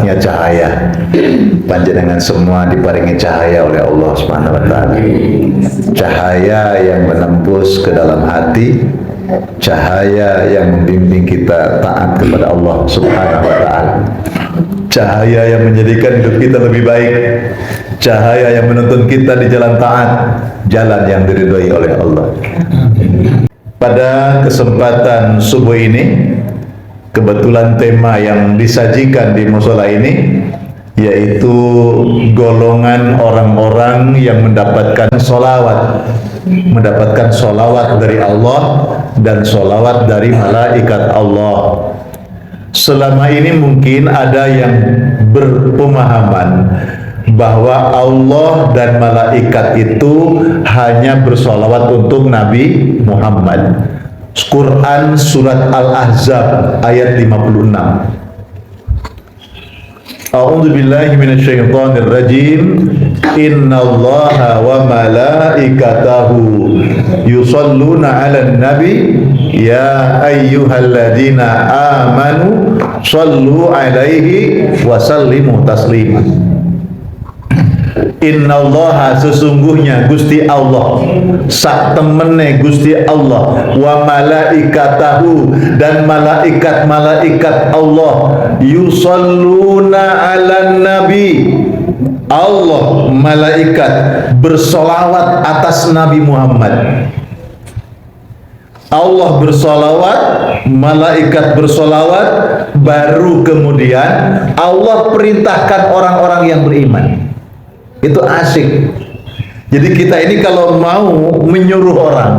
sifatnya cahaya. Panjenengan semua diparingi cahaya oleh Allah Subhanahu wa taala. Cahaya yang menembus ke dalam hati, cahaya yang membimbing kita taat kepada Allah Subhanahu wa taala. Cahaya yang menjadikan hidup kita lebih baik, cahaya yang menuntun kita di jalan taat, jalan yang diridhoi oleh Allah. Pada kesempatan subuh ini, kebetulan tema yang disajikan di mushola ini yaitu golongan orang-orang yang mendapatkan sholawat dari Allah dan sholawat dari malaikat Allah. Selama ini mungkin ada yang berpemahaman bahwa Allah dan malaikat itu hanya bersolawat untuk Nabi Muhammad. Quran surat Al-Ahzab ayat 56. A'udzu billahi minasyaitonir rajim. Innallaha wa malaikatahu yusholluna 'alan nabi ya ayyuhalladzina amanu shallu 'alaihi wa sallimu taslima. Innallaha sesungguhnya Gusti Allah, sak temene Gusti Allah, wa malaikatahu dan malaikat-malaikat Allah, yusalluna 'alan nabi. Allah malaikat bersolawat atas Nabi Muhammad. Allah bersolawat, malaikat bersolawat, baru kemudian Allah perintahkan orang-orang yang beriman. Itu asik. Jadi kita ini kalau mau menyuruh orang,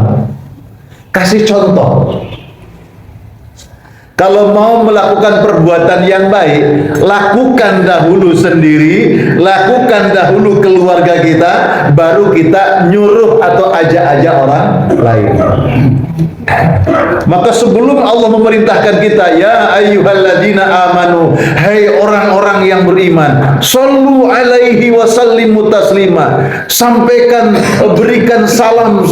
kasih contoh. Kalau mau melakukan perbuatan yang baik, lakukan dahulu sendiri, lakukan dahulu keluarga kita, baru kita nyuruh atau ajak-ajak orang lain. Maka sebelum Allah memerintahkan kita, ya ayyuhalladzina amanu, hai orang-orang yang beriman, shallu alaihi wa sallimu taslima, sampaikan, berikan salam,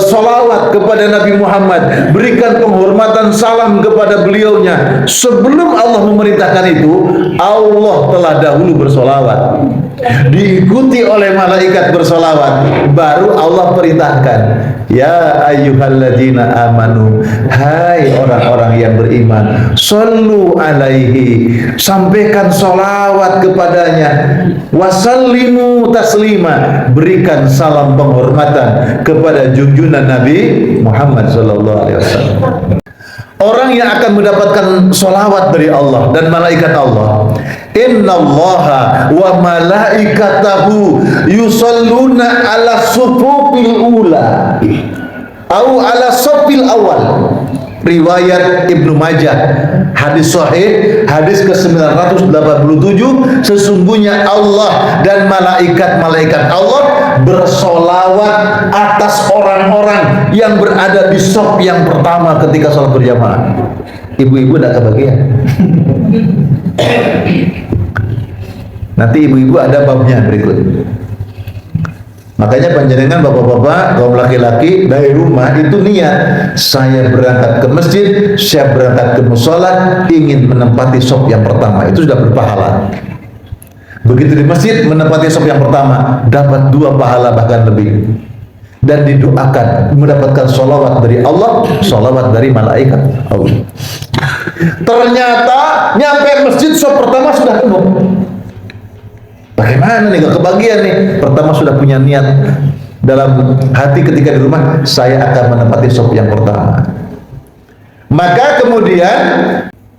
salawat kepada Nabi Muhammad, berikan penghormatan salam kepada beliaunya. Sebelum Allah memerintahkan itu, Allah telah dahulu bersolawat, diikuti oleh malaikat bersolawat, baru Allah perintahkan, ya ayyuhalladzina amanu, hai orang-orang yang beriman, shallu alaihi, sampaikan sholawat kepadanya, wasallimu taslima, berikan salam penghormatan kepada junjungan Nabi Muhammad sallallahu alaihi wasallam. Orang yang akan mendapatkan sholawat dari Allah dan malaikat Allah, innallaha wa malaikatahu yusalluna ala sufufil ula au ala safil awal. Riwayat Ibnu Majah, hadis sahih, hadis ke-987, sesungguhnya Allah dan malaikat-malaikat Allah bersolawat atas orang-orang yang berada di shaf yang pertama ketika sholat berjamaah. Ibu-ibu tidak kebagian. Nanti ibu-ibu ada babnya berikut. Makanya panjenengan bapak-bapak, kaum laki-laki dari rumah itu niat, saya berangkat ke masjid, saya berangkat ke musola, ingin menempati shaf yang pertama, itu sudah berpahala. Begitu di masjid menempati shaf yang pertama, dapat 2 pahala bahkan lebih. Dan didoakan mendapatkan sholawat dari Allah, sholawat dari malaikat Allah. Ternyata nyampe masjid shaf pertama sudah penuh. Bagaimana nih, gak kebagian nih. Pertama sudah punya niat dalam hati ketika di rumah, saya akan menempati shaf yang pertama. Maka kemudian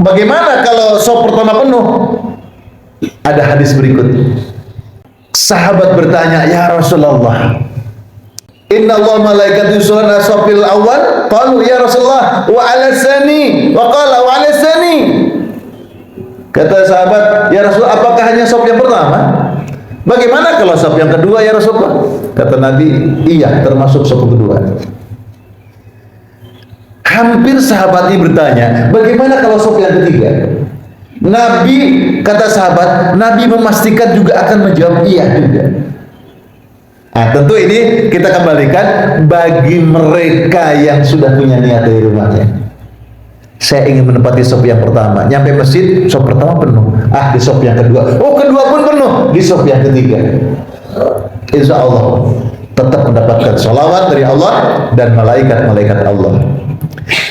bagaimana kalau shaf pertama penuh? Ada hadis berikut. Sahabat bertanya, ya Rasulullah, inna Allah malaikatu yusalluna ala shafil awal. Qalu ya Rasulullah wa ala sani, wa qala wa ala sani. Kata sahabat, ya Rasul, apakah hanya shaf yang pertama? Bagaimana kalau shaf yang kedua ya Rasulullah? Kata Nabi, iya, termasuk shaf kedua. Hampir sahabat ini bertanya, bagaimana kalau shaf yang ketiga? Nabi, kata sahabat, Nabi memastikan juga akan menjawab iya juga. Nah, tentu ini kita kembalikan bagi mereka yang sudah punya niat dari rumahnya. Saya ingin menempati sop yang pertama. Nyampe masjid, sop pertama penuh. Di sop yang kedua. Oh, kedua pun penuh. Di sop yang ketiga. Insya Allah tetap mendapatkan sholawat dari Allah dan malaikat-malaikat Allah.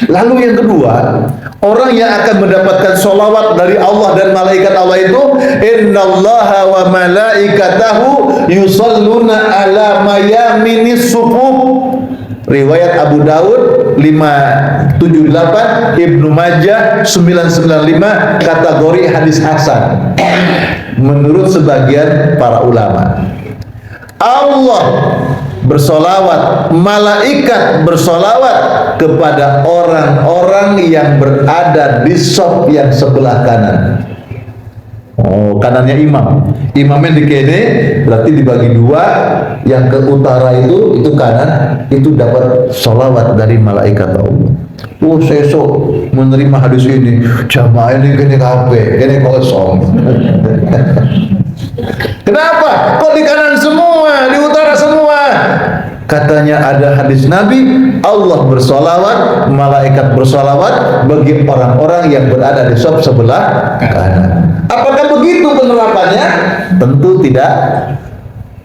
Lalu yang kedua, orang yang akan mendapatkan sholawat dari Allah dan malaikat Allah itu, innallaha wa malaikatahu yusalluna ala mayaminis sufuh. Riwayat Abu Daud 578, Ibnu Majah 995, kategori hadis hasan. Menurut sebagian para ulama, Allah bersolawat, malaikat bersolawat kepada orang-orang yang berada di saf yang sebelah kanan. Oh, kanannya imam. Imamnya di kene, berarti dibagi dua. Yang ke utara itu kanan, itu dapat sholawat dari malaikat Allah. Oh, sesok menerima hadis ini, jamaah ini kene kabeh, kene kosong. Kenapa? Kok di kanan semua, di utara semua? Katanya ada hadis Nabi, Allah bersolawat, malaikat bersolawat bagi orang-orang yang berada di saf sebelah kanan. Apakah begitu penerapannya? Tentu tidak.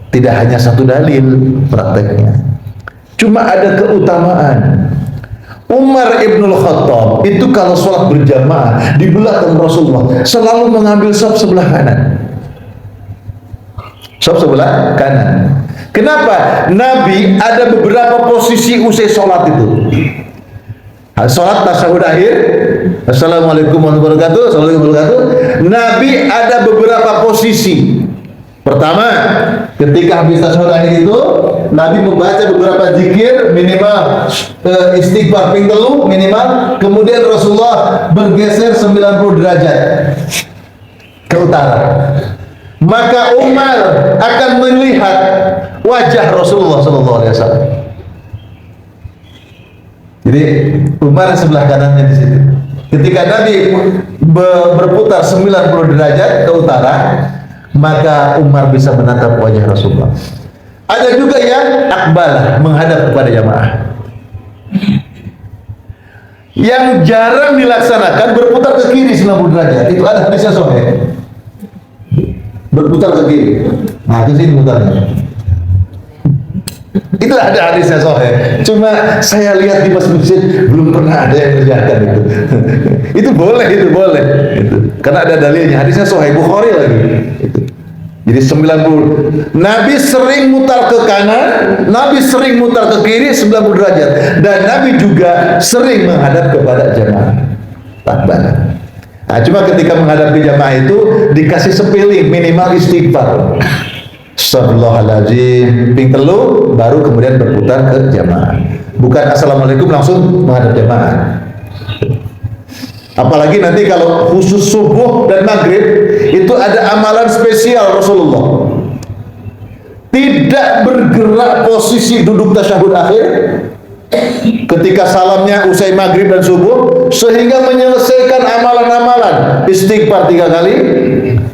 Tidak hanya satu dalil prakteknya. Cuma ada keutamaan. Umar Ibnul Khattab itu kalau sholat berjamaah di belakang Rasulullah selalu mengambil saf sebelah kanan. Saf sebelah kanan. Kenapa? Nabi ada beberapa posisi usai sholat itu. Sholat tasyahud akhir, assalamualaikum warahmatullahi wabarakatuh, assalamualaikum warahmatullahi wabarakatuh. Nabi ada beberapa posisi. Pertama, ketika habis tasyahud akhir itu, Nabi membaca beberapa zikir, minimal istighfar ping telu minimal. Kemudian Rasulullah bergeser 90 derajat ke utara. Maka Umar akan melihat wajah Rasulullah SAW. Jadi Umar sebelah kanannya di situ. Ketika Nabi berputar 90 derajat ke utara, maka Umar bisa menatap wajah Rasulullah. Ada juga yang akbalah, menghadap kepada jamaah. Yang jarang dilaksanakan berputar ke kiri 90 derajat. Itu ada hadisnya sahih. Berputar ke kiri. Nah, itu sini putarnya. Itu ada hadisnya sahih. Cuma saya lihat di masjid belum pernah ada yang mengerjakan itu. Itu boleh. Itu. Karena ada dalilnya. Hadisnya sahih Bukhari lagi. Itu. Jadi 90. Nabi sering mutar ke kanan, Nabi sering mutar ke kiri 90 derajat. Dan Nabi juga sering menghadap kepada jamaah. Takbir. Nah, cuma ketika menghadapi jamaah itu dikasih sepiling minimal istighfar. Astagfirullahaladzim ping telu, baru kemudian berputar ke jamaah. Bukan assalamualaikum langsung menghadap jamaah. Apalagi nanti kalau khusus subuh dan maghrib itu ada amalan spesial Rasulullah. Tidak bergerak posisi duduk tasyahud akhir ketika salamnya usai maghrib dan subuh, sehingga menyelesaikan amalan-amalan istighfar 3 kali.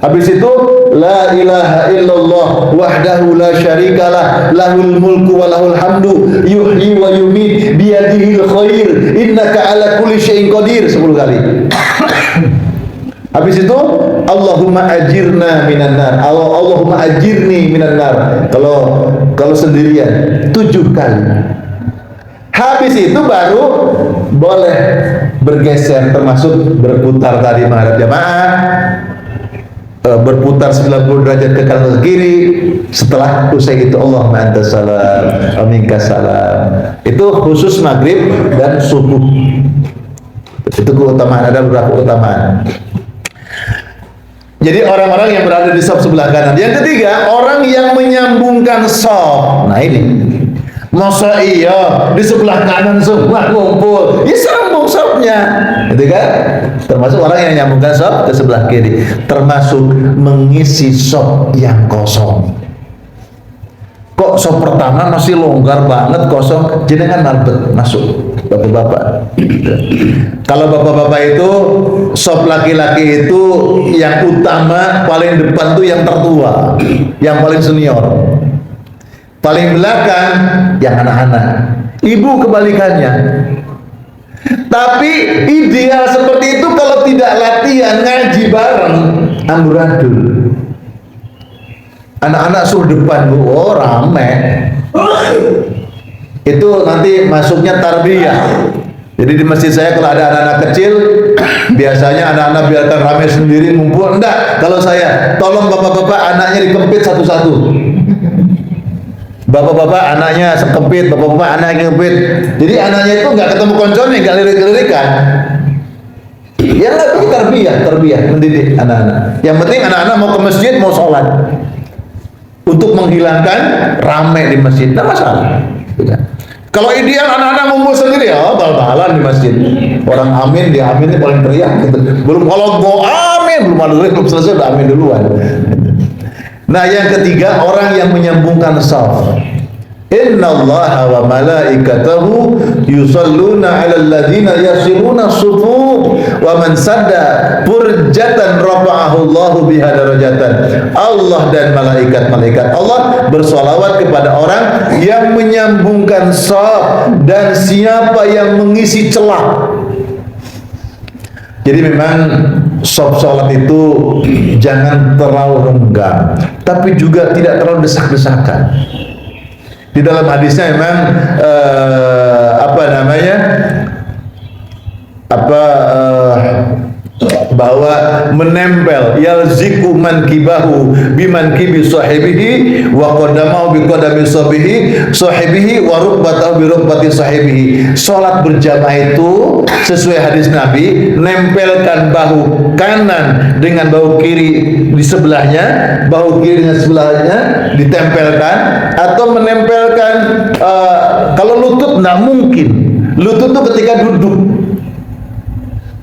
Habis itu la ilaha illallah wahdahu la syarikalah lahul mulku wa lahul hamdu yuhyi wa yumiit biyadihil khair innaka ala kulli syai'in qadir 10 kali. Habis itu Allahumma ajirna minan nar, Allahumma ajirni minan nar. Kalau sendirian 7 kali. Habis itu baru boleh bergeser, termasuk berputar tadi menghadap jamaah, berputar 90 derajat ke kanan ke kiri. Setelah usai itu Allahumma antas salam wa minkas salam. Itu khusus maghrib dan subuh. Itu keutamaan, ada beberapa keutamaan. Jadi orang-orang yang berada di saf sebelah kanan. Yang ketiga, orang yang menyambungkan saf. Nah ini, masa iya di sebelah kanan semua ngumpul, ya sambung safnya, gitu kan? Termasuk orang yang menyambungkan saf ke sebelah kiri, termasuk mengisi saf yang kosong. Kok saf pertama masih longgar banget kosong, jenengan marbet masuk, bapak-bapak. Kalau bapak-bapak itu saf laki-laki itu yang utama paling depan tuh yang tertua, yang paling senior. Paling belakang yang anak-anak. Ibu kebalikannya. Tapi ideal seperti itu kalau tidak latihan ngaji bareng, amburadul. Anak-anak suruh depan, oh rame. Itu nanti masuknya tarbiyah. Jadi di masjid saya kalau ada anak-anak kecil, biasanya anak-anak biarkan rame sendiri ngumpul. Enggak, kalau saya tolong bapak-bapak anaknya dikempit satu-satu. Bapak-bapak anaknya sekempit, bapak-bapak anaknya kempit. Jadi anaknya itu enggak ketemu konconnya, enggak lirik-lirikan. Ya lebih tarbiyah, mendidik anak-anak. Yang penting anak-anak mau ke masjid, mau sholat. Untuk menghilangkan rame di masjid, tidak masalah. Kalau ideal anak-anak ngumpul sendiri, ya bal-balan di masjid. Orang amin, dia amin ini paling teriak. Gitu. Belum kalau mau amin, belum selesai udah amin duluan. Nah yang ketiga, orang yang menyambungkan shaf. Innallaha wa malaikatahu yusalluna 'alal ladzina yasiluna shufuf wa man sadda furjatan rafa'ahu Allahu biha darajatan. Allah dan malaikat-malaikat Allah bersolawat kepada orang yang menyambungkan shaf dan siapa yang mengisi celah. Jadi memang shaf salat itu jangan terlalu renggang, tapi juga tidak terlalu desak-desakan. Di dalam hadisnya memang bahwa menempel yalziku mankibahu bimankibi sahibihi wa qadamahu biqadami sahibihi wa rukbatahu bi rukbati sahibihi. Salat berjamaah itu sesuai hadis Nabi, nempelkan bahu kanan dengan bahu kiri di sebelahnya, bahu kiri dengan sebelahnya ditempelkan, atau menempelkan kalau lutut enggak mungkin. Lutut itu ketika duduk.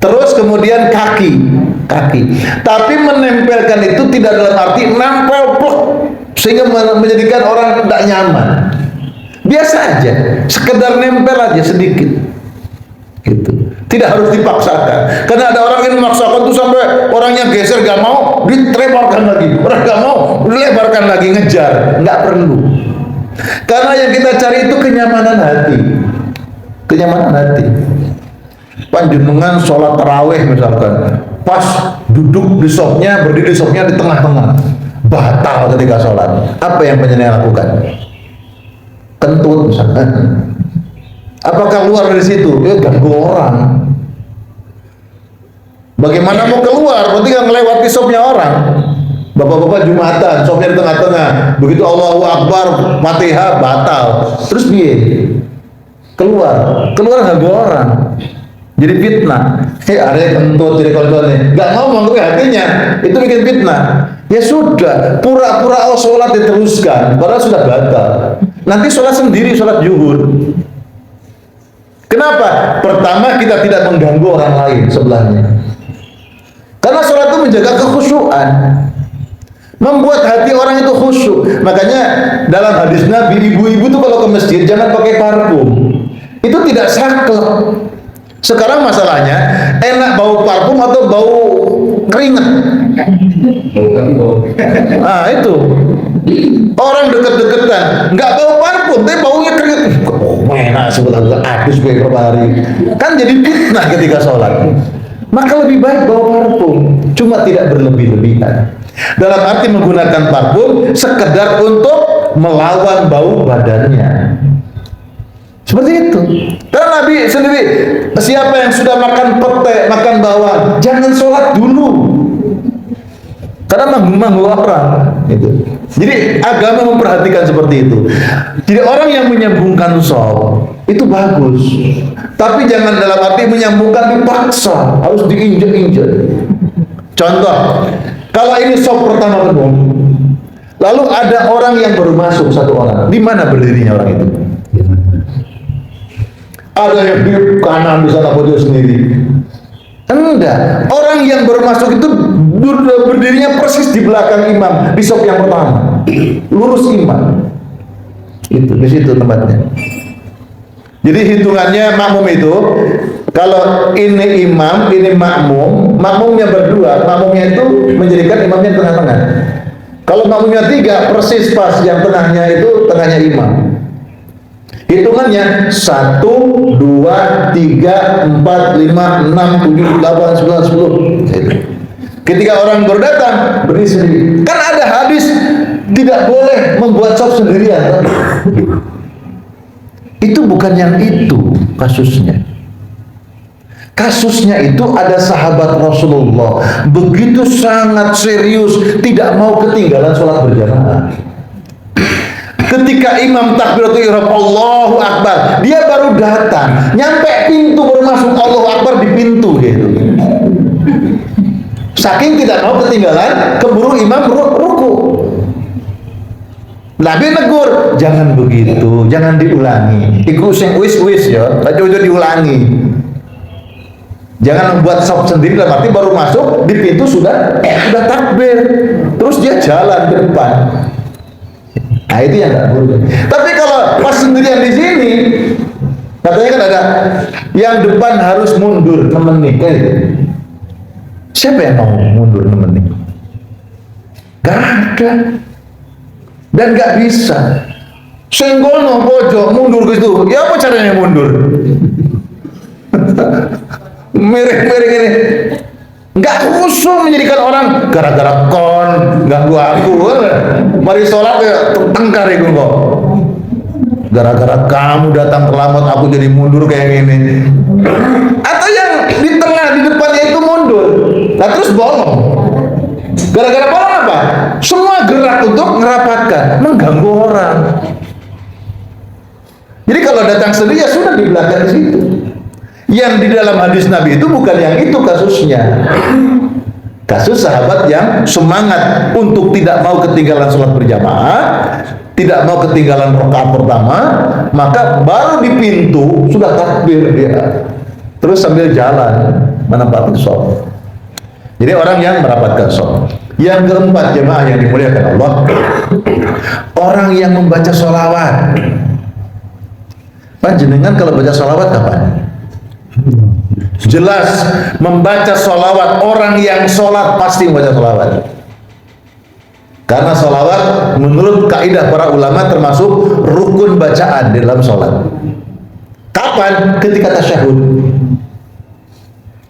Terus kemudian kaki. Tapi menempelkan itu tidak dalam arti nempel plek sehingga menjadikan orang tidak nyaman. Biasa aja, sekedar nempel aja sedikit. Gitu. Tidak harus dipaksakan. Karena ada orang yang memaksakan itu sampai orangnya geser, gak mau, ditrebarkan lagi. Orang gak mau, dilebarkan lagi, ngejar. Nggak perlu. Karena yang kita cari itu kenyamanan hati. Kenyamanan hati. Panjenengan sholat tarawih misalkan, pas duduk di sofnya, berdiri di sofnya di tengah-tengah, batal ketika sholat. Apa yang panjenengan lakukan? Kentut misalkan. Apakah keluar dari situ? Ya ganggu orang. Bagaimana mau keluar? Berarti kan melewati sofnya orang. Bapak-bapak Jumatan, sofnya di tengah-tengah. Begitu Allahu Akbar, Fatihah batal. Terus piye? Keluar ganggu orang. Jadi fitnah. Ada yang kentut jadi konsolnya. Gak ngomong ke hatinya, itu bikin fitnah. Ya sudah, pura-pura sholat diteruskan, padahal sudah batal. Nanti sholat sendiri, sholat zuhur. Kenapa? Pertama, kita tidak mengganggu orang lain sebelahnya. Karena sholat itu menjaga kekhusyuan, membuat hati orang itu khusyuk. Makanya dalam hadis Nabi, ibu-ibu tuh kalau ke masjid jangan pakai parfum. Itu tidak saklek. Sekarang masalahnya enak bau parfum atau bau keringat. Nah itu orang deket-deketan nggak bau parfum tapi baunya keringat. Enak sebetulnya habis beberapa hari. Kan jadi fitnah ketika sholat. Maka lebih baik bawa parfum, cuma tidak berlebih-lebihan. Dalam arti menggunakan parfum sekedar untuk melawan bau badannya. Seperti itu. Karena Nabi sendiri, siapa yang sudah makan pete, makan bawang, jangan sholat dulu. Karena mengganggu orang. Gitu. Jadi agama memperhatikan seperti itu. Jadi orang yang menyambungkan shaf itu bagus. Tapi jangan dalam arti menyambungkan dipaksa, harus diinjak-injak. Contoh, kalau ini shaf pertama penuh, lalu ada orang yang baru masuk satu orang, di mana berdirinya orang itu? Ada yang di kanan di sana pojok sendiri. Enggak, orang yang baru masuk itu berdirinya persis di belakang imam di shaf yang pertama, lurus imam. Itu di situ tempatnya. Jadi hitungannya makmum itu, kalau ini imam, ini makmum, makmumnya berdua, makmumnya itu menjadikan imamnya tengah-tengah. Kalau makmumnya tiga, persis pas yang tengahnya itu tengahnya imam. Hitungannya 1, 2, 3, 4, 5, 6, 7, 8, 9, 10. Ketika orang baru datang, berdiri sendiri. Kan ada hadis tidak boleh membuat sop sendirian. Itu bukan yang itu kasusnya. Kasusnya itu ada sahabat Rasulullah begitu sangat serius, tidak mau ketinggalan sholat berjamaah. Ketika imam takbiratul ihram Allahu Akbar, dia baru datang, nyampe pintu baru masuk Allahu Akbar di pintu gitu. Saking tidak mau ketinggalan, keburu imam ruku. Nabi negur, jangan begitu, jangan diulangi. Iku sing wis ya, aja diulangi. Jangan membuat sop sendiri, dalam arti baru masuk di pintu sudah takbir, terus dia jalan ke depan. Nah itu yang nggak boleh. Tapi kalau pas sendirian di sini, katanya kan ada yang depan harus mundur nemenin. Siapa yang mau mundur nemenin? Gak ada. Dan gak bisa. Senggono pojok mundur ke situ. Ya apa caranya mundur? Mirip-mirip ini. Nggak khusyuk menjadikan orang gara-gara kon ganggu aku. Mari sholat ya tengkar itu kok. Gara-gara kamu datang terlambat aku jadi mundur kayak gini. Atau yang di tengah di depannya itu mundur. Nah terus bolong. Gara-gara bolong apa? Semua gerak untuk merapatkan, mengganggu orang. Jadi kalau datang sendiri ya sudah di belakang situ. Yang di dalam hadis Nabi itu bukan yang itu kasusnya. Kasus sahabat yang semangat untuk tidak mau ketinggalan sholat berjamaah, tidak mau ketinggalan rakaat pertama, maka baru di pintu sudah takbir dia. Terus sambil jalan menempati sholat. Jadi orang yang merapatkan sholat. Yang keempat jemaah yang dimuliakan Allah, orang yang membaca sholawat. Panjenengan kalau baca sholawat kapan? Jelas membaca sholawat, orang yang sholat pasti membaca sholawat. Karena sholawat menurut kaidah para ulama termasuk rukun bacaan di dalam sholat. Kapan? Ketika tasyahud.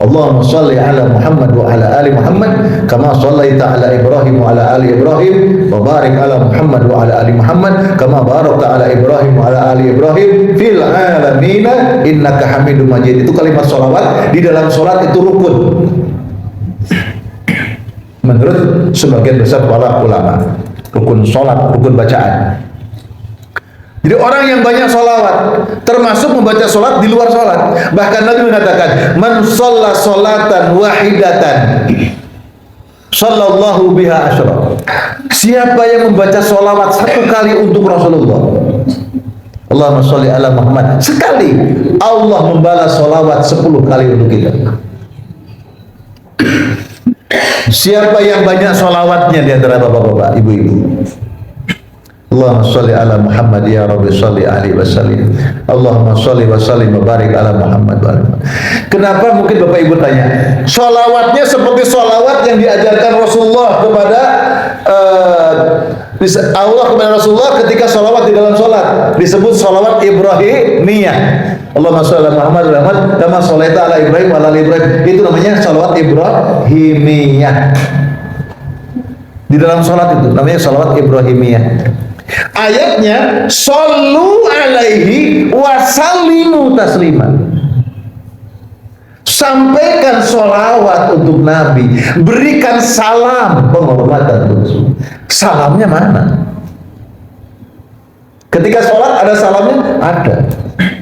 Allahumma sholli ala Muhammad wa ala ali Muhammad kama shallaita ala Ibrahim wa ala ali Ibrahim wa barik ala Muhammad wa ala ali Muhammad kama barakta ala Ibrahim wa ala ali Ibrahim fil alamin innaka Hamidum Majid. Itu kalimat sholawat di dalam sholat itu rukun menurut sebagian besar para ulama. Rukun sholat, rukun bacaan. Jadi orang yang banyak sholawat termasuk membaca sholat di luar sholat. Bahkan Nabi mengatakan man sholla sholatan wahidatan sallallahu biha asyra. Siapa yang membaca sholawat satu kali untuk Rasulullah, Allahumma sholli ala Muhammad, sekali, Allah membalas sholawat 10 kali untuk kita. Siapa yang banyak sholawatnya di antara bapak-bapak, ibu-ibu? Allahumma sholli ala Muhammad ya Rabbi sholli alaihi wasallim. Allahumma sholli wa sallim wa barik ala Muhammad wa ala. Kenapa mungkin Bapak Ibu tanya? Sholawatnya seperti sholawat yang diajarkan Rasulullah kepada Allah kepada Rasulullah ketika sholawat di dalam sholat disebut sholawat Ibrahimiyah. Allahumma sholli ala Muhammad wa ala kama sholaita ala Ibrahim wa ala Ibrahim. Itu namanya sholawat Ibrahimiyah. Di dalam sholat itu namanya sholawat Ibrahimiyah. Ayatnya shollu alaihi wasallimu tasliman. Sampaikan sholawat untuk Nabi, berikan salam penghormatan untuk salamnya mana? Ketika sholat ada salamnya? Ada.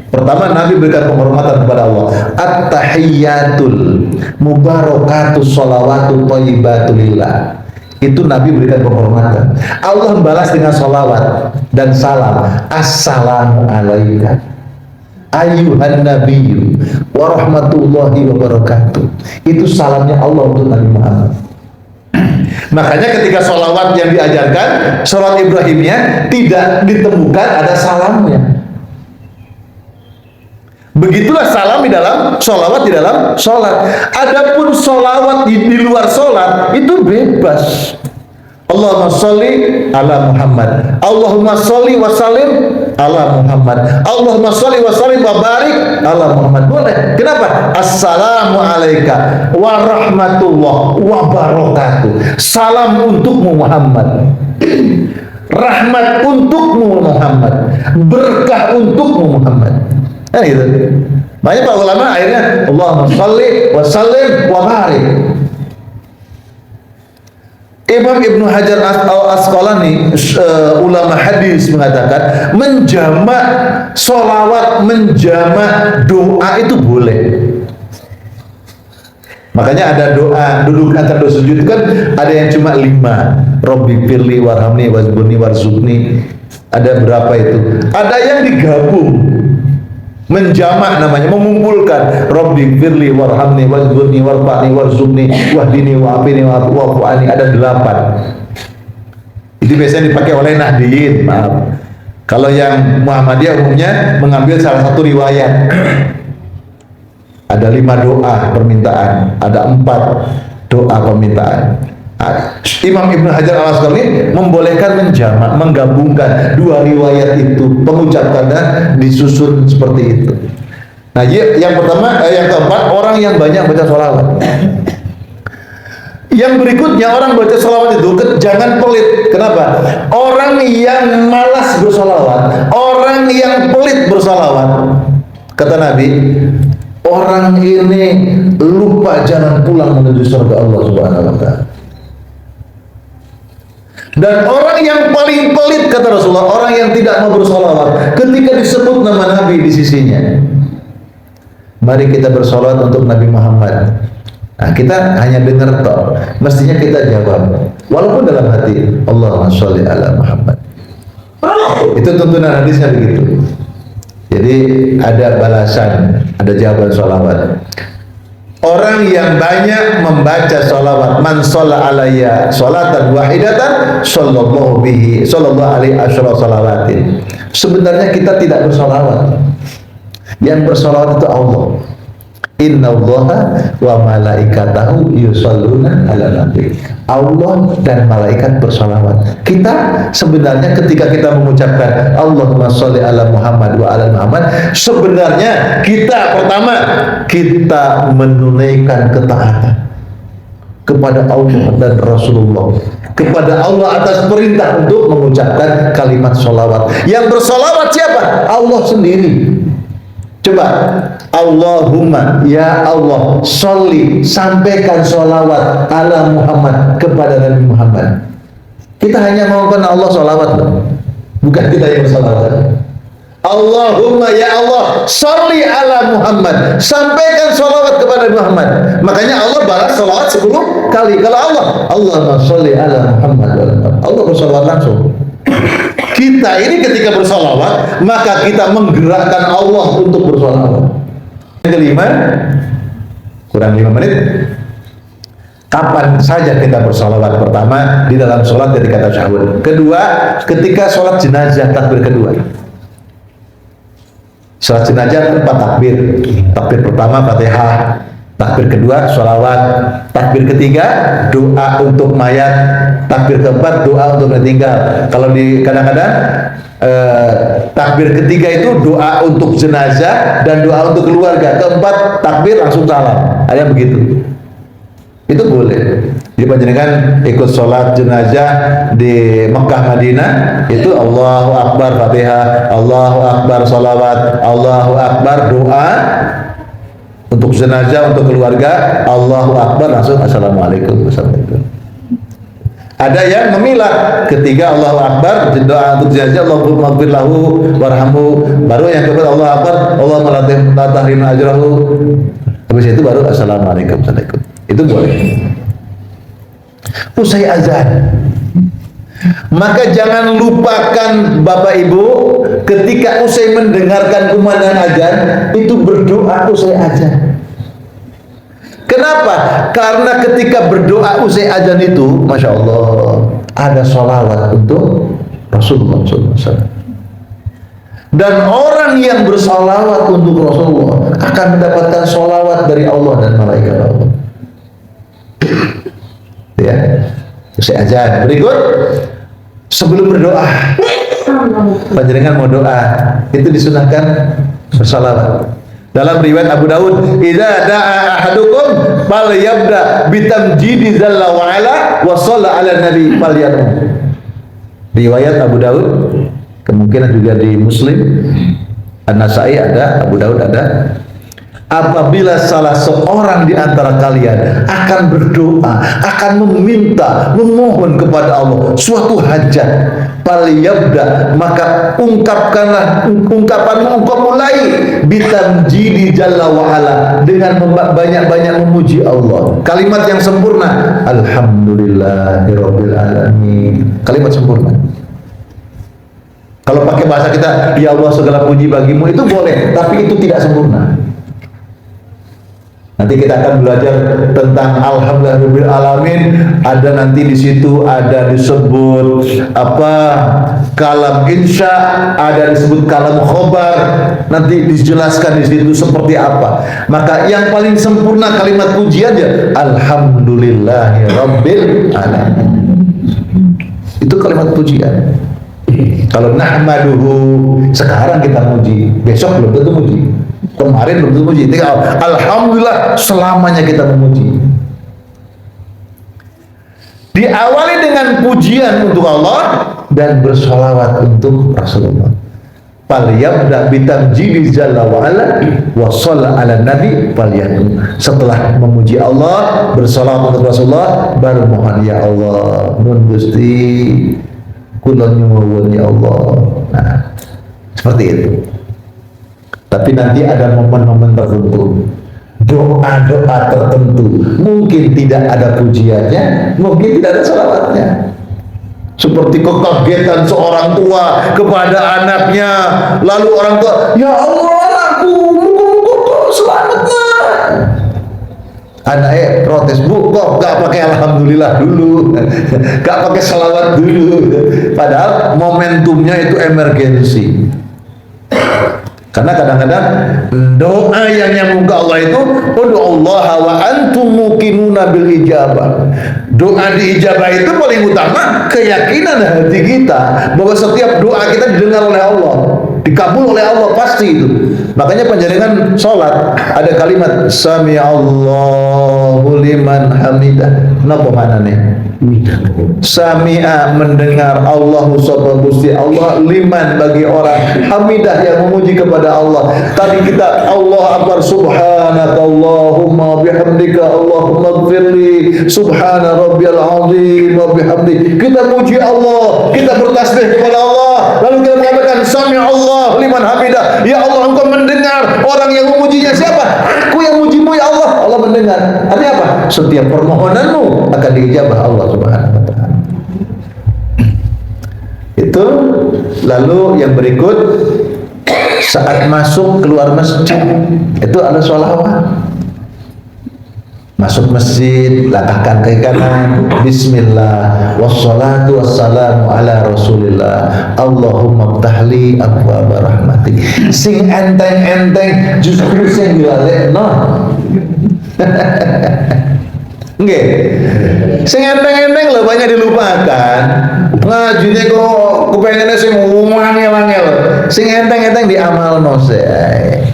Pertama Nabi berikan penghormatan kepada Allah. At-tahiyyatul mubarakatus sholawatu thayyibatulillah. Itu Nabi berikan penghormatan. Allah membalas dengan sholawat dan salam. Assalamu alaika ayyuhan nabiyyu wa rahmatullahi wa barakatuh. Itu salamnya Allah untuk Nabi Muhammad. Makanya ketika sholawat yang diajarkan, sholat Ibrahimnya tidak ditemukan ada salamnya. Begitulah salam di dalam sholawat, di dalam sholat. Adapun sholawat di luar sholat itu bebas. Allahumma sholli ala Muhammad, Allahumma sholli wa sallim ala Muhammad, Allahumma sholli wa sallim wa barik ala Muhammad. Boleh. Kenapa? Assalamu alayka wa rahmatullah wa barakatuh. Salam untukmu Muhammad, rahmat untukmu Muhammad, berkah untukmu Muhammad. Kan gitu. Makanya para ulama akhirnya Allahumma sholli wa sallim wa barik. Imam Ibnu Hajar Al-Asqalani, ulama hadis, mengatakan menjamak sholawat, menjamak doa itu boleh. Makanya ada doa duduk antara dua sujud itu kan ada yang cuma 5, Robbi firli warhamni wazburni warzukni. Ada berapa itu? Ada yang digabung, menjamak namanya, mengumpulkan Rabbi firli warhamni wazburni warfa'ni warzukni wahdini wa'afini wa'afu'ani. Ada 8. Itu biasanya dipakai oleh Nahdiyin, maaf. Kalau yang Muhammadiyah umumnya mengambil salah satu riwayat. Ada 5 doa permintaan, ada 4 doa permintaan. Imam Ibnu Hajar Al-Asqalani membolehkan menjamak, menggabungkan 2 riwayat itu, pengucapannya disusun seperti itu. Nah, yang pertama, yang keempat, orang yang banyak baca sholawat. Yang berikutnya, orang baca sholawat itu jangan pelit. Kenapa? Orang yang malas bersholawat, orang yang pelit bersholawat, kata Nabi, orang ini lupa jalan pulang menuju surga Allah Subhanahu wa Ta'ala. Dan orang yang paling pelit, kata Rasulullah, orang yang tidak mau bersolawat ketika disebut nama Nabi di sisinya. Mari kita bersolawat untuk Nabi Muhammad. Nah, kita hanya dengar toh, mestinya kita jawab walaupun dalam hati, Allahumma sholli ala Muhammad. Itu tuntunan hadisnya begitu. Jadi ada balasan, ada jawaban sholawat. Orang yang banyak membaca sholawat, man sholla alayya sholatan wahidatan sallallahu alaihi asyara sholawatin. Sebenarnya kita tidak bersolawat. Yang bersolawat itu Allah. Inna Allaha wa malaikatahu yusholluna ala nabi. Allah dan malaikat bersolawat. Kita sebenarnya ketika kita mengucapkan Allahumma sholli ala Muhammad wa ala Muhammad, sebenarnya kita pertama, kita menunaikan ketaatan kepada Allah dan Rasulullah, kepada Allah atas perintah untuk mengucapkan kalimat sholawat. Yang bersolawat siapa? Allah sendiri. Coba, Allahumma, ya Allah, sholli, sampaikan sholawat ala Muhammad, kepada Nabi Muhammad. Kita hanya mengatakan Allah sholawat, bukan kita yang bersolawat. Allahumma, ya Allah, sholli ala Muhammad, sampaikan sholawat kepada Muhammad. Makanya Allah balas sholawat 10 kali. Kalau Allahumma sholli ala Muhammad, Allah bersolawat langsung. Kita ini ketika bersolawat, maka kita menggerakkan Allah untuk bersolawat. Yang kelima, kurang 5 menit. Kapan saja kita bersolawat? Pertama, di dalam sholat ketika tasyahud. Kedua, ketika sholat jenazah, takbir kedua. Sholat jenazah 4 takbir. Takbir pertama Fatihah, takbir kedua sholawat, takbir ketiga doa untuk mayat, takbir keempat doa untuk meninggal. Kalau di kadang-kadang takbir ketiga itu doa untuk jenazah dan doa untuk keluarga. Keempat takbir langsung salam. Ada yang begitu. Itu boleh. Jadi panjenengan ikut sholat jenazah di Mekah Madinah, itu Allahu Akbar Fatihah, Allahu Akbar sholawat, Allahu Akbar doa untuk jenazah, untuk keluarga, Allahu Akbar langsung Assalamualaikum. Ada yang memilah ketiga Allahu Akbar doa untuk jenazah, Allahumma ighfir lahu warhamhu, baru yang kedua Allahu Akbar, Allahumma la tahrimna ajrahu. Habis itu baru Assalamualaikum. Itu boleh. Usai azan, maka jangan lupakan Bapak Ibu, ketika usai mendengarkan kumandang azan itu berdoa usai azan. Kenapa? Karena ketika berdoa usai azan itu, Masya Allah, ada sholawat untuk Rasulullah SAW. Dan orang yang bersolawat untuk Rasulullah akan mendapatkan sholawat dari Allah dan malaikat Allah. Ya, Saya ajar. Berikut, sebelum berdoa, panjenengan mau doa, itu disunahkan bersalawat. Dalam riwayat Abu Dawud, idza da'a ahadukum falyabda bitamjidi dzalla wa ala wa shalla ala nabi falyad'u. Riwayat Abu Dawud, kemungkinan juga di Muslim, An-Nasai ada, Abu Dawud ada. Apabila salah seorang di antara kalian akan berdoa, akan meminta, memohon kepada Allah suatu hajat, falyabda, maka ungkapanmu engkau mulai bitamjidi jalla wa ala, dengan banyak-banyak memuji Allah. Kalimat yang sempurna, alhamdulillahirabbil alamin. Kalimat sempurna. Kalau pakai bahasa kita, ya Allah segala puji bagimu, itu boleh, tapi itu tidak sempurna. Nanti kita akan belajar tentang alhamdulillahirabbil alamin. Ada nanti di situ ada disebut apa? Kalam insya, ada disebut kalam khobar. Nanti dijelaskan di situ seperti apa. Maka yang paling sempurna kalimat pujiannya alhamdulillahirabbil alamin. Itu kalimat pujian. Kalau nahmaduhu, sekarang kita muji, besok belum tentu muji, kemarin belum tentu muji. Alhamdulillah selamanya kita memuji. Diawali dengan pujian untuk Allah dan bersolawat untuk Rasulullah. Falyabda bitamjidi jalla wa ala wa shalla ala nabi falyad'u. Setelah memuji Allah, bersolawat untuk Rasulullah, baru mohon ya Allah, nun Gusti kula nyuwun ya Allah. Nah, seperti itu. Tapi nanti ada momen-momen tertentu, doa-doa tertentu, mungkin tidak ada pujiannya, mungkin tidak ada salawatnya. Seperti kekagetan seorang tua kepada anaknya, lalu orang tua, ya Allah anakku, muka-muka selamatnya. Anaknya protes, bu kok gak pakai alhamdulillah dulu, gak pakai salawat dulu, padahal momentumnya itu emergensi. Karena kadang-kadang doa yang nyambung ke Allah itu ud'ullaha wa antum muqinuna bil ijabah. Doa diijabah itu paling utama keyakinan hati kita bahwa setiap doa kita didengar oleh Allah, dikabul oleh Allah, pasti itu. Makanya panjenengan sholat ada kalimat sami Allahu liman hamidah. Napa maknanya? Sami'a mendengar, Allahu sapa Gusti Allah, liman bagi orang, hamidah yang memuji kepada Allah. Tadi kita Allah akbar subhanaka Allahumma bihamdika Allahumma ighfirli subhana rabbiyal azim wa bihamdi. Kita puji Allah, kita bertasbih kepada Allah, lalu kita mengatakan sami Allah liman hamidah. Ya Allah, engkau mendengar orang yang memujinya. Siapa? Aku yang mujimu ya Allah. Allah mendengar. Artinya apa? Setiap permohonanmu akan diijabah Allah Subhanahu wa ta'ala. Itu. Lalu yang berikut, saat masuk keluar masjid itu ada sholawat. Masuk masjid, langkahkan ke kanan, bismillah, wassalatu wassalamu ala rasulillah, Allahumma ftahli abwaaba rahmatik. Sing enteng-enteng justru sing dilalekno. Nggih. Sing enteng-enteng lho banyak dilupakan. Ngajine kok kepengene sing wangel-wangel. Sing enteng-enteng diamalno sae.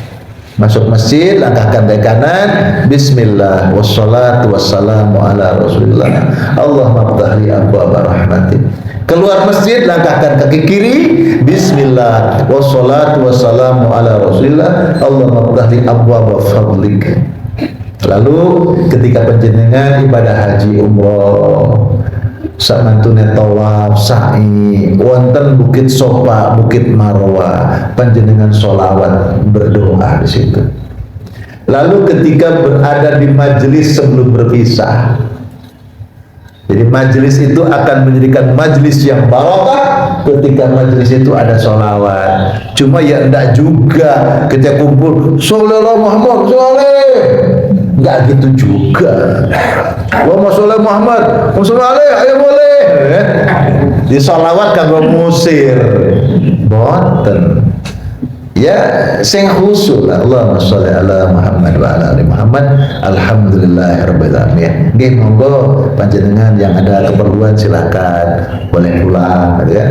Masuk masjid, langkahkan ke kanan, bismillah, wassalatu wassalamu ala rasulillah, Allahumma ftahli abwaaba rahmatik. Keluar masjid, langkahkan kaki kiri, bismillah, wassalatu wassalamu ala rasulillah, Allahumma ftahli abwaaba fadlik. Lalu ketika panjenengan ibadah haji umroh, samantune tawaf sa'i wonten Bukit Sofa, Bukit Marwah, panjenengan sholawat berdoa di situ. Lalu ketika berada di majelis sebelum berpisah, jadi majelis itu akan menjadikan majelis yang barokah ketika majelis itu ada sholawat. Cuma ya enggak juga ketika kumpul sholawat Muhammad sholawat, enggak gitu juga. Allahumma sholli Muhammad, ayo boleh. Di sholawat kagak musir, boten. Ya, sing khusyuk lah. Allahumma sholli ala Muhammad wa ala ali Muhammad. Alhamdulillahirabbil alamin. Ya, nggih monggo panjenengan yang ada keperluan silakan boleh pulang ya.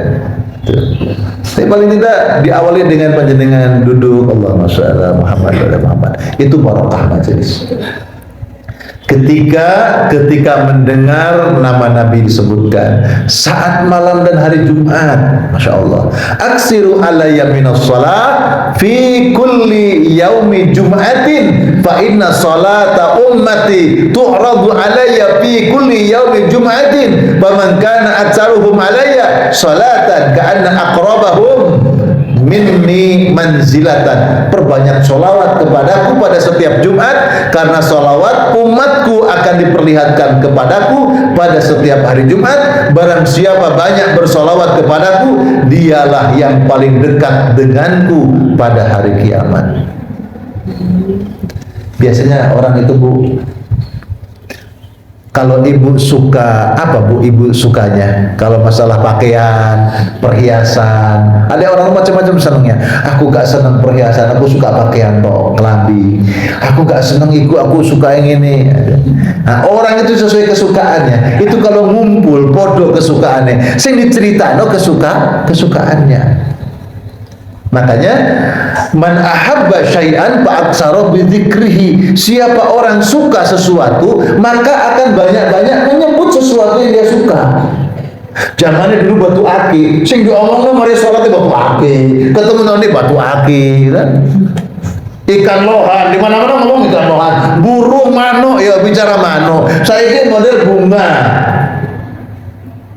Tapi paling tidak diawali dengan panjenengan duduk Allahumma sholli ala Muhammad wa ala Muhammad. Itu barokah majelis. Ketika mendengar nama Nabi disebutkan saat malam dan hari Jumat, Masya Allah, aksiru alayya minas salat fi kulli yaumi jum'atin fa inna salata ummati tu'radu alayya fi kulli yaumi jum'atin faman kana aktsaruhum alayya salatan ka'anna aqrabahum minni manzilatan. Perbanyak sholawat kepadaku pada setiap Jumat, karena sholawat umatku akan diperlihatkan kepadaku pada setiap hari Jumat. Barang siapa banyak bersolawat kepadaku, dialah yang paling dekat denganku pada hari kiamat. Biasanya orang itu, Bu, kalau ibu suka apa, Bu, ibu sukanya? Kalau masalah pakaian, perhiasan, ada orang macam-macam senangnya. Aku gak senang perhiasan, aku suka pakaian toh, kelambi. Aku gak senang iku, aku suka yang ini. Nah, orang itu sesuai kesukaannya. Itu kalau ngumpul podo kesukaannya. Sing dicerita no kesukaannya. Makanya man ahabba syai'an fa'aksara bi dzikrihi. Siapa orang suka sesuatu, maka akan banyak-banyak menyebut sesuatu yang dia suka. Jangan dulu batu aki, sing diomongno mari salate batu aki, ketemu nang batu aki, kan? Ikan lohan, di mana-mana ngomong ikan lohan. Burung manuk ya bicara manuk. Saiki model bunga.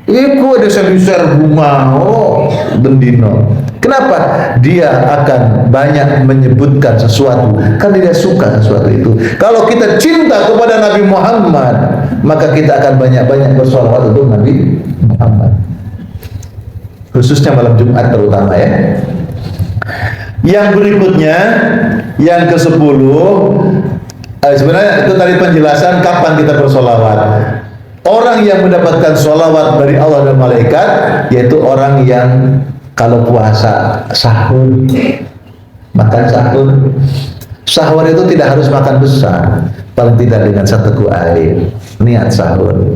Iku ada semisal bunga, oh bendino. Kenapa? Dia akan banyak menyebutkan sesuatu karena dia suka sesuatu itu. Kalau kita cinta kepada Nabi Muhammad, maka kita akan banyak-banyak bersolawat untuk Nabi Muhammad. Khususnya malam Jumat terutama ya. Yang berikutnya, yang ke-10, sebenarnya itu tadi penjelasan kapan kita bersolawat. Orang yang mendapatkan sholawat dari Allah dan malaikat, yaitu orang yang kalau puasa sahur, makan sahur. Sahur itu tidak harus makan besar, paling tidak dengan satu teguk air, niat sahur.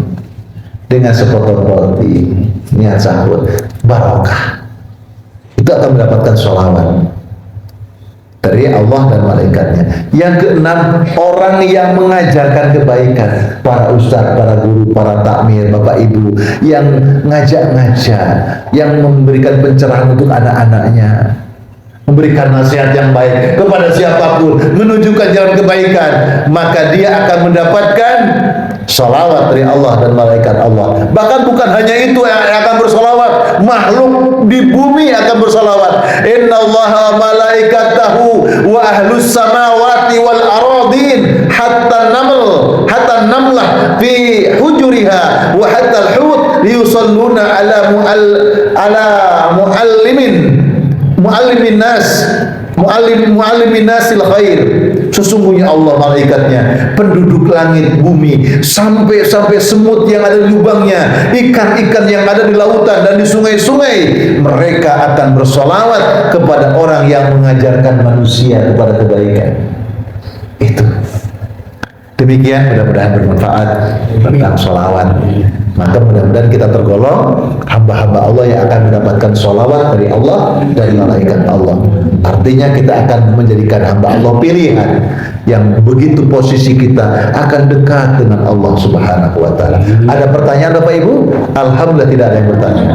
Dengan sepotong roti, niat sahur, barokah. Itu akan mendapatkan sholawat dari Allah dan malaikatnya. Yang keenam, orang yang mengajarkan kebaikan, para ustaz, para guru, para takmir, bapak ibu, yang ngajak-ngajak, yang memberikan pencerahan untuk anak-anaknya, memberikan nasihat yang baik kepada siapapun, menunjukkan jalan kebaikan, maka dia akan mendapatkan salawat dari Allah dan malaikat Allah. Bahkan bukan hanya itu yang akan bersalawat, makhluk di bumi akan bersalawat. Innallaha malaikatahu wa ahlus samawati wal aradin hatta namlah fi hujuriha wa hatta al-hut yusalluna ala muallimin nasil khair. Sesungguhnya Allah malaikatnya, penduduk langit bumi, sampai semut yang ada di lubangnya, ikan-ikan yang ada di lautan dan di sungai-sungai, mereka akan bersolawat kepada orang yang mengajarkan manusia kepada kebaikan. Itu. Demikian, mudah-mudahan bermanfaat tentang sholawat. Maka mudah-mudahan kita tergolong hamba-hamba Allah yang akan mendapatkan sholawat dari Allah, dari malaikat Allah. Artinya kita akan menjadikan hamba Allah pilihan yang begitu posisi kita akan dekat dengan Allah Subhanahu wa ta'ala. Ada pertanyaan Bapak Ibu? Alhamdulillah tidak ada yang bertanya.